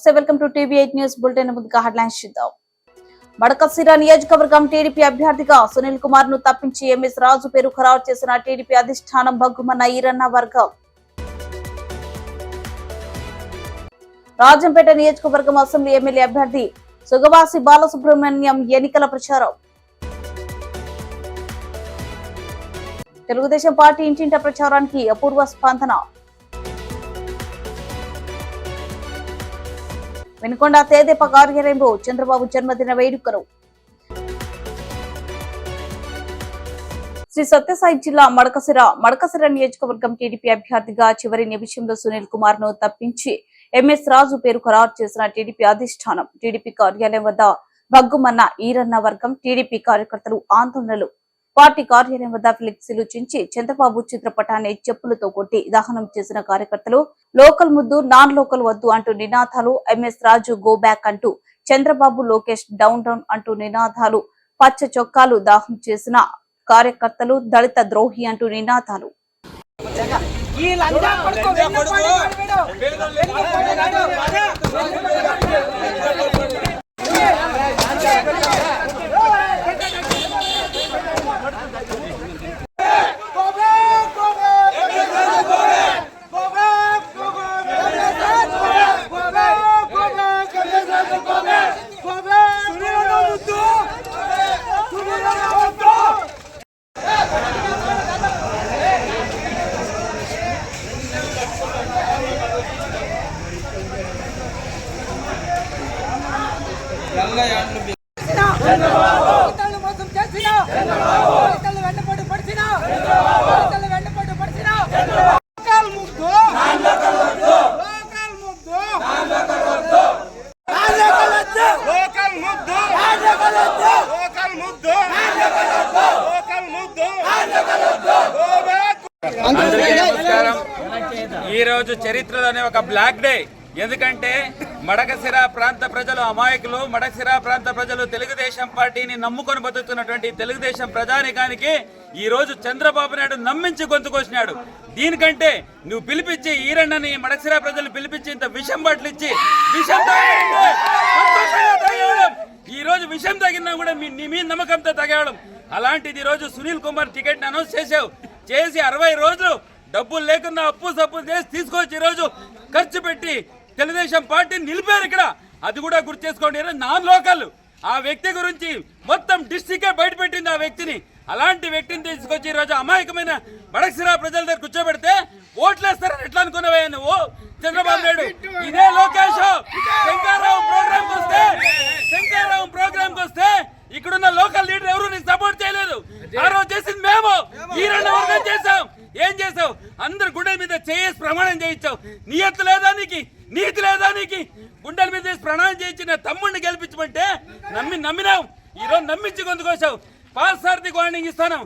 నమస్తే, welcome to టీవీ8 news bulletin. ముందుగా headlines చూద్దాం. మడకశిర నియోజకవర్గం టీడీపీ అభ్యర్థిగా సునీల్ కుమార్ ను తప్పించి ఎంఎస్ రాజు పేరు ఖరారు చేసిన టీడీపీ అధిష్టానం భగ్గుమన్న ఈరన్న వర్గం. రాజంపేట నియోజకవర్గం అసెంబ్లీ ఎమ్మెల్యే అభ్యర్థి సుగవాసి బాలసుబ్రహ్మణ్యం ఎన్నికల ప్రచారం. తెలుగుదేశం పార్టీ ఇంటింట ప్రచారానికి అపూర్వ స్పందన. వెనుకొండ తేదేపా కార్యాలయంలో చంద్రబాబు జన్మదిన వేడుకలు. శ్రీ సత్యసాయి జిల్లా మడకశిర నియోజకవర్గం టీడీపీ అభ్యర్థిగా చివరి నిమిషంలో సునీల్ కుమార్ ను తప్పించి ఎంఎస్ రాజు పేరు ఖరారు చేసిన టీడీపీ అధిష్టానం. టీడీపీ కార్యాలయం వద్ద భగ్గుమన్న ఈరన్న వర్గం. టీడీపీ కార్యకర్తలు ఆందోళనలు. పార్టీ కార్యాలయం వద్ద ఫ్లెక్సీలు చించి చంద్రబాబు చిత్రపటాన్ని చెప్పులతో కొట్టి దహనం చేసిన కార్యకర్తలు. లోకల్ ముద్దు, నాన్ లోకల్ వద్దు అంటూ నినాదాలు. ఎంఎస్ రాజు గో బ్యాక్ అంటూ, చంద్రబాబు లోకేష్ డౌన్ డౌన్ అంటూ నినాదాలు. పచ్చ చొక్కాలు దాహం చేసిన కార్యకర్తలు. దళిత ద్రోహి అంటూ నినాదాలు. ఈ రోజు చరిత్రలోనే ఒక బ్లాక్ డే. ఎందుకంటే మడకశిర ప్రాంత ప్రజలు అమాయకులు. మడకశిర ప్రాంత ప్రజలు తెలుగుదేశం పార్టీని నమ్ముకొని బతుకుతున్నటువంటి తెలుగుదేశం ప్రజానికానికి ఈ రోజు చంద్రబాబు నాయుడు నమ్మించి గొంతుకొచ్చినాడు. దీనికంటే నువ్వు పిలిపించి ఈరన్నని మడకశిర ప్రజలు పిలిపించి ఇంత విషం బట్టలు ఇచ్చి ఈ రోజు విషం తగినా కూడా నీ మీద నమ్మకంతో తగేవడం. అలాంటిది ఈ రోజు సునీల్ కుమార్ టికెట్ అనౌన్స్ చేసి 60 రోజులు డబ్బులు లేకుండా అప్పు సప్పు చేసి తీసుకొచ్చి ఈరోజు ఖర్చు పెట్టి తెలుగుదేశం పార్టీని నిలిపారు ఇక్కడ. అది కూడా గుర్తు చేసుకోండి. నాన్ లోకల్ ఆ వ్యక్తి గురించి మొత్తం డిస్ట్రిక్టే బయటపెట్టింది ఆ వ్యక్తిని. అలాంటి వ్యక్తిని తీసుకొచ్చి ఈరోజు అమాయకమైన మడకశిర ప్రజల దగ్గర కూర్చోబెడితే ఓట్లేస్తారని ఎట్లా అనుకున్నావే నువ్వు చంద్రబాబు నాయుడు? ఇదే లోకేష్ శంకర్రావు ప్రోగ్రామ్ వస్తే ఇక్కడున్న లోకల్ లీడర్ ఎవరు నీకు సపోర్ట్ చేయలేదు. ఆ రోజు చేసింది మేము. ఈ 2 వర్గం చేసాం. ఏం చేసావు? అందరు గుండెల మీద చేసి ప్రమాణం చేయించావు. నీతి లేదా నీకు? గుండెల మీద చేసి ప్రమాణం చేయించిన తమ్ముడిని గెలిపించమంటే నమ్మినావు. ఈరోజు నమ్మించి గొంతుకొచ్చావు. పాసార్థి వార్నింగ్ ఇస్తాను.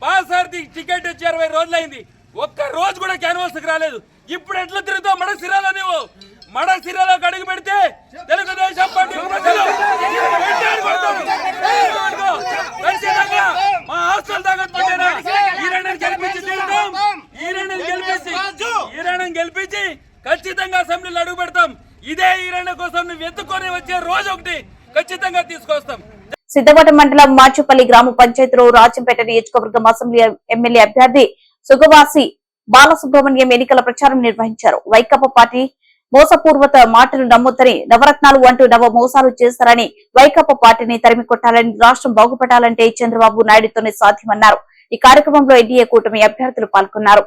పాసార్థి టికెట్ వచ్చి 60 రోజులైంది. ఒక్క రోజు కూడా క్యాన్వాస్కి రాలేదు. ఇప్పుడు ఎట్లా తిరుగుతావు మడకశిరలో? నువ్వు మడకశిరలోకి అడుగు పెడితే తెలుగుదేశం పార్టీ ప్రజలు మా హాస్టల్ తాగొట్టుకుంటేనా ఈరణని గెలిపించి ఖచ్చితంగా అసెంబ్లీలో అడుగు పెడతాం. ఇదే ఈరణ కోసం నువ్వు ఎత్తుకొని వచ్చే రోజు ఒకటి ఖచ్చితంగా తీసుకొస్తాం. సిద్ధవటం మండలం మాచుపల్లి గ్రామ పంచాయతీలో రాజంపేట నియోజకవర్గం అసెంబ్లీ ఎమ్మెల్యే అభ్యర్థి సుగవాసి బాలసుబ్రహ్మణ్యం ఎన్నికల ప్రచారం నిర్వహించారు. వైకాపా పార్టీ మోసపూర్వక మాటలు నమ్మొద్దని, నవరత్నాలు అంటూ నవ మోసాలు చేస్తారని, వైకాపా పార్టీని తరిమి కొట్టాలని, రాష్ట్రం బాగుపడాలంటే చంద్రబాబు నాయుడుతోనే సాధ్యమన్నారు. ఈ కార్యక్రమంలో ఎన్డీఏ కూటమి అభ్యర్థులు పాల్గొన్నారు.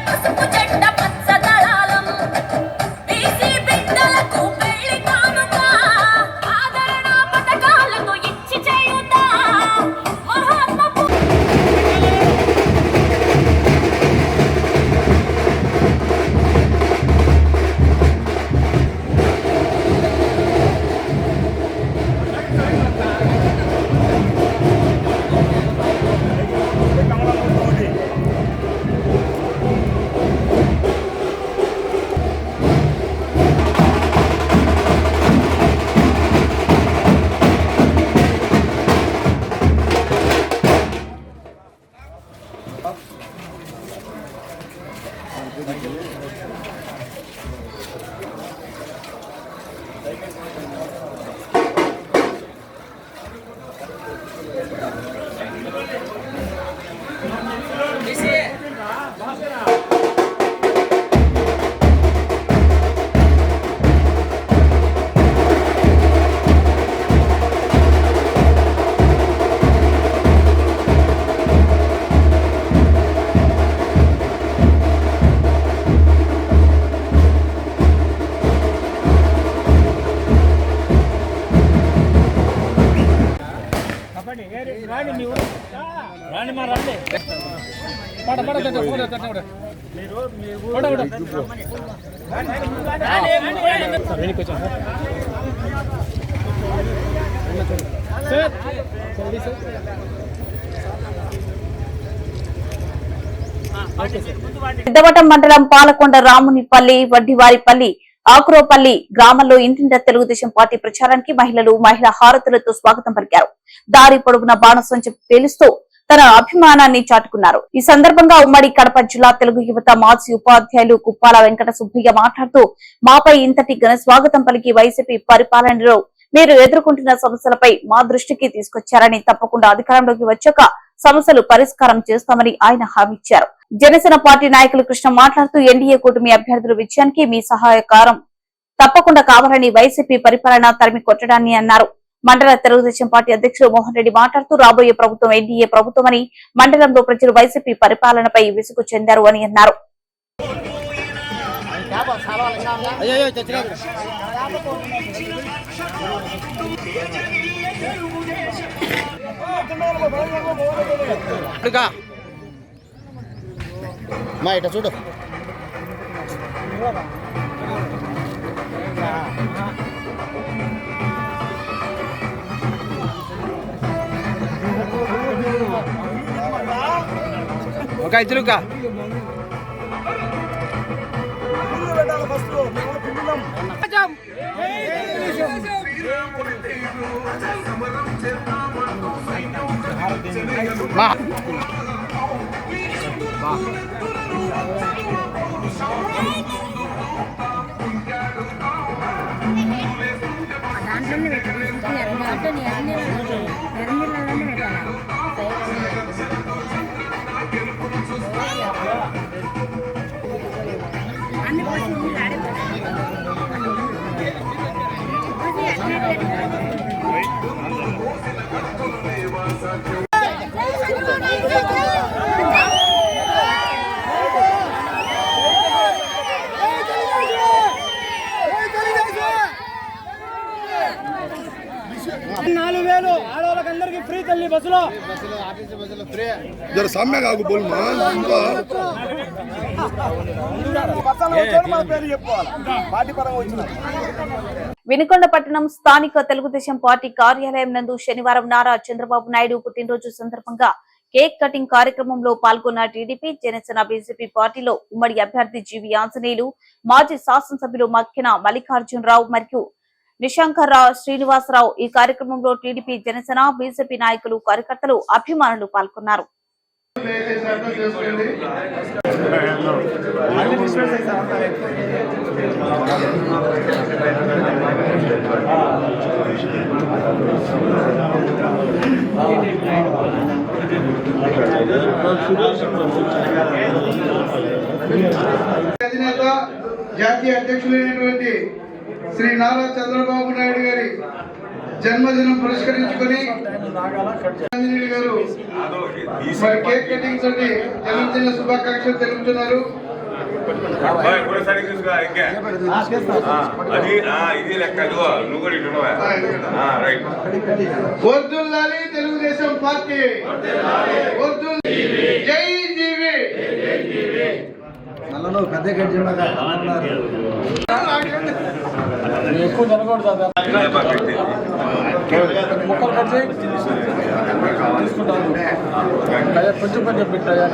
పసుపు జెండ పచ్చ దళాలం బీసీ బిడ్డలకు పెళ్లి కాను సిద్ధవటం మండలం పాలకొండ రామునిపల్లి వడ్డివారిపల్లి ఆకురోపల్లి గ్రామంలో ఇంటింటా తెలుగుదేశం పార్టీ ప్రచారానికి మహిళా హారతులతో స్వాగతం పలికారు. దారి పొడవున బాణసంచం పేలుస్తూ తన అభిమానాన్ని చాటుకున్నారు. ఈ సందర్భంగా ఉమ్మడి కడప జిల్లా తెలుగు యువత మాజీ ఉపాధ్యాయులు కుప్పాల వెంకట సుబ్బయ్య మాట్లాడుతూ మాపై ఇంతటి ఘన స్వాగతం పలికి వైసీపీ పరిపాలనలో మీరు ఎదుర్కొంటున్న సమస్యలపై మా దృష్టికి తీసుకొచ్చారని, తప్పకుండా అధికారంలోకి వచ్చాక సమస్యలు పరిష్కారం చేస్తామని ఆయన హామీ ఇచ్చారు. జనసేన పార్టీ నాయకులు కృష్ణ మాట్లాడుతూ ఎన్డీఏ కూటమి అభ్యర్థుల విజయానికి మీ సహాయకారం తప్పకుండా కావాలని, వైసీపీ పరిపాలన తరిమి కొట్టడాన్ని అన్నారు. మండల తెలుగుదేశం పార్టీ అధ్యక్షుడు మోహన్ రెడ్డి మాట్లాడుతూ రాబోయే ప్రభుత్వం ఎన్డీఏ ప్రభుత్వమని, మండలంలో ప్రజలు వైసీపీ పరిపాలనపై విసుగు చెందారు అని అన్నారు. మా ఇట చూడు ఒక ఇద్దరుగా దాంట్లోనే పెట్టాలి ఎర్రనీళ్ళలోనే పెట్టాలి. అన్ని ఆడవాళ్ళకందరికి ఫ్రీ తల్లి బస్సులో జర సామ్య కాకు బోల్మా వినుకొండ పట్టణం స్థానిక తెలుగుదేశం పార్టీ కార్యాలయం నందు శనివారం నారా చంద్రబాబు నాయుడు పుట్టినరోజు సందర్భంగా కేక్ కటింగ్ కార్యక్రమంలో పాల్గొన్న టీడీపీ, జనసేన, బీజేపీ పార్టీలో ఉమ్మడి అభ్యర్థి జీవి ఆంజనేయులు, మాజీ శాసనసభ్యులు మక్కిన మల్లికార్జునరావు మరియు నిశాంకర్రావు శ్రీనివాసరావు. ఈ కార్యక్రమంలో టీడీపీ, జనసేన, బీజేపీ నాయకులు, కార్యకర్తలు, అభిమానులు పాల్గొన్నారు. అధినేత జాతీయ అధ్యక్షులైనటువంటి శ్రీ నారా చంద్రబాబు నాయుడు గారి జన్మదినం పురస్కరించుకొని ఆంజనేయులు గారు మరి కేక్ కటింగ్ తోటి జన్మదిన శుభాకాంక్షలు తెలుపుతున్నారు. వర్ధిల్లాలి తెలుగుదేశం పార్టీ, జై జీవి. పెద్ద గడ్డి ఎక్కువ తినకూడదు ముక్కలు కట్ చేయి తీసుకుంటాను. కొంచెం కొంచెం పెట్టాయా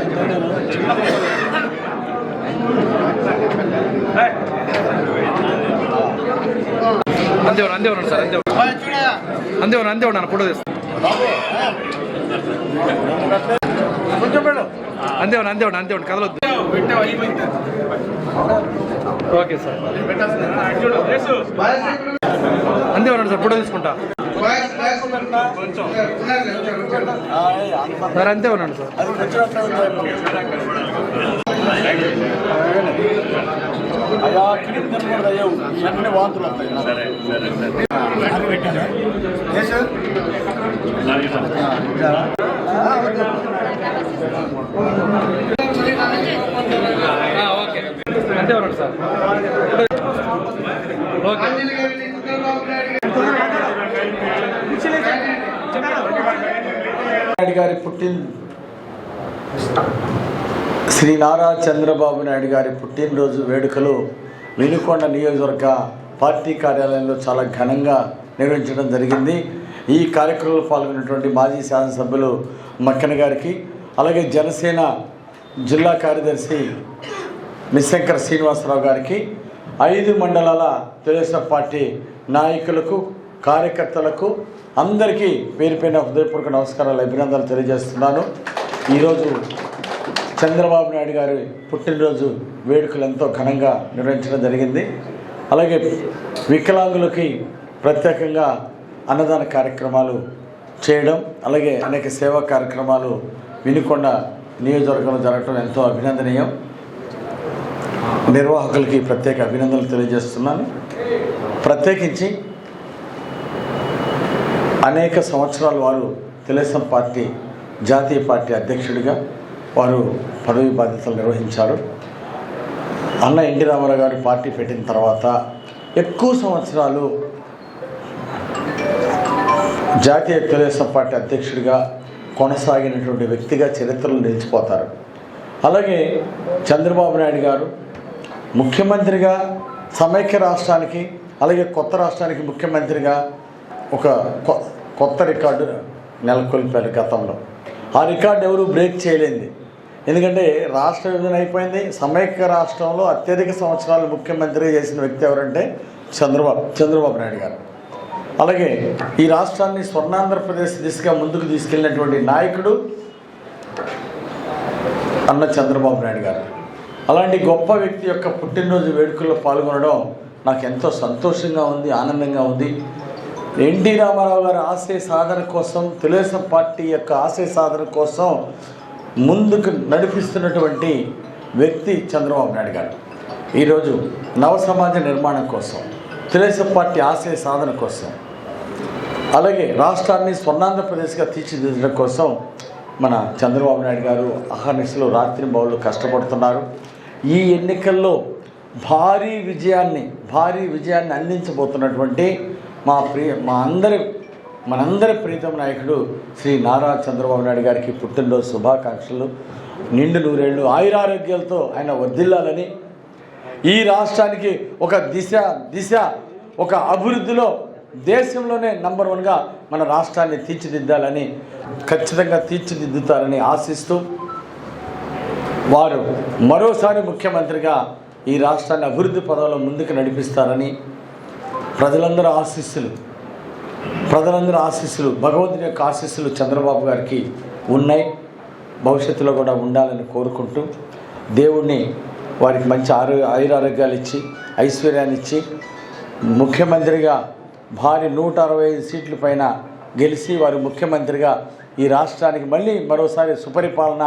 అంతే సార్, అంతే ఉన్నాను ఫోటో తీస్తాను. అంతే కదలొద్దు. ఓకే సార్, అంతే ఉన్నాడు సార్, ఫోటో తీసుకుంటా సార్. అంతే ఉన్నాడు సార్. అయ్యా కిడికి తినకూడదు, అయ్యో అన్ని వాంతులు వస్తాయి. ఓకే, అంతే ఉన్నాడు సార్. ఓకే. నాయుడు గారి శ్రీ నారా చంద్రబాబు నాయుడు గారి పుట్టినరోజు వేడుకలు వినుకొండ నియోజకవర్గ పార్టీ కార్యాలయంలో చాలా ఘనంగా నిర్వహించడం జరిగింది. ఈ కార్యక్రమంలో పాల్గొన్నటువంటి మాజీ శాసనసభ్యులు మక్కన గారికి, అలాగే జనసేన జిల్లా కార్యదర్శి నిశంకర్ శ్రీనివాసరావు గారికి, 5 మండలాల తెలుగుదేశం పార్టీ నాయకులకు, కార్యకర్తలకు అందరికీ పేరు పైన హృదయపూర్వక నమస్కారాలు, అభినందనలు తెలియజేస్తున్నాను. ఈరోజు చంద్రబాబు నాయుడు గారి పుట్టినరోజు వేడుకలు ఎంతో ఘనంగా నిర్వహించడం జరిగింది. అలాగే వికలాంగులకి ప్రత్యేకంగా అన్నదాన కార్యక్రమాలు చేయడం, అలాగే అనేక సేవా కార్యక్రమాలు వినుకొండ నియోజకవర్గంలో జరగడం ఎంతో అభినందనీయం. నిర్వాహకులకి ప్రత్యేక అభినందనలు తెలియజేస్తున్నాను. ప్రత్యేకించి అనేక సంవత్సరాలు వారు తెలుగుదేశం పార్టీ జాతీయ పార్టీ అధ్యక్షుడిగా వారు పదవి బాధ్యతలు నిర్వహించారు. అన్న ఎన్టీ రామారావు గారు పార్టీ పెట్టిన తర్వాత ఎక్కువ సంవత్సరాలు జాతీయ తెలుగుదేశం పార్టీ అధ్యక్షుడిగా కొనసాగినటువంటి వ్యక్తిగా చరిత్రలో నిలిచిపోతారు. అలాగే చంద్రబాబు నాయుడు గారు ముఖ్యమంత్రిగా సమైక్య రాష్ట్రానికి, అలాగే కొత్త రాష్ట్రానికి ముఖ్యమంత్రిగా ఒక కొత్త రికార్డు నెలకొల్పారు గతంలో. ఆ రికార్డు ఎవరు బ్రేక్ చేయలేంది. ఎందుకంటే రాష్ట్ర విభజన అయిపోయింది. సమైక్య రాష్ట్రంలో అత్యధిక సంవత్సరాలు ముఖ్యమంత్రిగా చేసిన వ్యక్తి ఎవరంటే చంద్రబాబు నాయుడు గారు. అలాగే ఈ రాష్ట్రాన్ని స్వర్ణాంధ్రప్రదేశ్ దిశగా ముందుకు తీసుకెళ్ళినటువంటి నాయకుడు అన్న చంద్రబాబు నాయుడు గారు. అలాంటి గొప్ప వ్యక్తి యొక్క పుట్టినరోజు వేడుకల్లో పాల్గొనడం నాకు ఎంతో సంతోషంగా ఉంది, ఆనందంగా ఉంది. ఎన్టీ రామారావు గారి ఆశయ సాధన కోసం, తెలుగుదేశం పార్టీ యొక్క ఆశయ సాధన కోసం ముందుకు నడిపిస్తున్నటువంటి వ్యక్తి చంద్రబాబు నాయుడు గారు. ఈరోజు నవ సమాజ నిర్మాణం కోసం, తెలుగుదేశం పార్టీ ఆశయ సాధన కోసం, అలాగే రాష్ట్రాన్ని స్వర్ణాంధ్రప్రదేశ్గా తీర్చిదిద్దడం కోసం మన చంద్రబాబు నాయుడు గారు అహర్నిశలు రాత్రి బౌళ్ళు కష్టపడుతున్నారు. ఈ ఎన్నికల్లో భారీ విజయాన్ని అందించబోతున్నటువంటి మనందరి ప్రీతం నాయకుడు శ్రీ నారా చంద్రబాబు నాయుడు గారికి పుట్టినరోజు శుభాకాంక్షలు. నిండు నూరేళ్లు ఆయురారోగ్యాలతో ఆయన వర్ధిల్లాలని, ఈ రాష్ట్రానికి ఒక దిశ ఒక అభివృద్ధిలో దేశంలోనే నంబర్ 1గా మన రాష్ట్రాన్ని తీర్చిదిద్దాలని, ఖచ్చితంగా తీర్చిదిద్దుతారని ఆశిస్తూ, వారు మరోసారి ముఖ్యమంత్రిగా ఈ రాష్ట్రాన్ని అభివృద్ధి పదంలో ముందుకు నడిపిస్తారని ప్రజలందరూ ఆశీస్సులు భగవంతుని యొక్క ఆశీస్సులు చంద్రబాబు గారికి ఉన్నాయి, భవిష్యత్తులో కూడా ఉండాలని కోరుకుంటూ, దేవుణ్ణి వారికి మంచి ఆయురారోగ్యాలు ఇచ్చి, ఐశ్వర్యాన్ని ఇచ్చి, ముఖ్యమంత్రిగా భారీ 165 సీట్ల పైన గెలిచి వారు ముఖ్యమంత్రిగా ఈ రాష్ట్రానికి మళ్ళీ మరోసారి సుపరిపాలన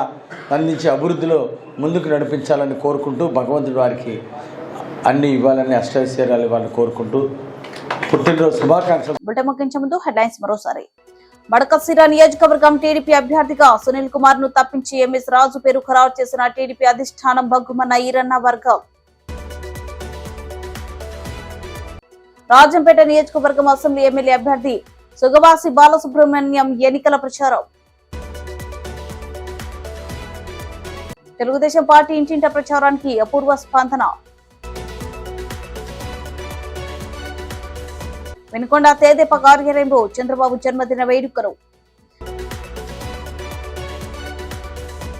అందించి అభివృద్ధిలో ముందుకు నడిపించాలని కోరుకుంటూ, భగవంతుడు వారికి అన్ని ఇవ్వాలని, అష్టైశ్వర్యాలు ఇవ్వాలని కోరుకుంటూ పుట్టినరోజు శుభాకాంక్షలు. బులెటిన్ ముగించే ముందు హెడ్లైన్స్ మరోసారి. మడకశిర నియోజకవర్గం టీడీపీ అభ్యర్థిగా సునీల్ కుమార్ ను తప్పించి ఎంఎస్ రాజు పేరు ఖరారు చేసిన టీడీపీ అధిష్టానం బగ్గుమన్న ఈరన్న వర్గం. రాజంపేట నియోజకవర్గం అసెంబ్లీ ఎమ్మెల్యే అభ్యర్థి సుగవాసి బాలసుబ్రహ్మణ్యం ఎన్నికల ప్రచారం. తెలుగుదేశం పార్టీ ఇంటింట ప్రచారానికి అపూర్వ స్పందన. వినుకొండ తేదేప కార్యాలయంలో చంద్రబాబు జన్మదిన వేడుకలు.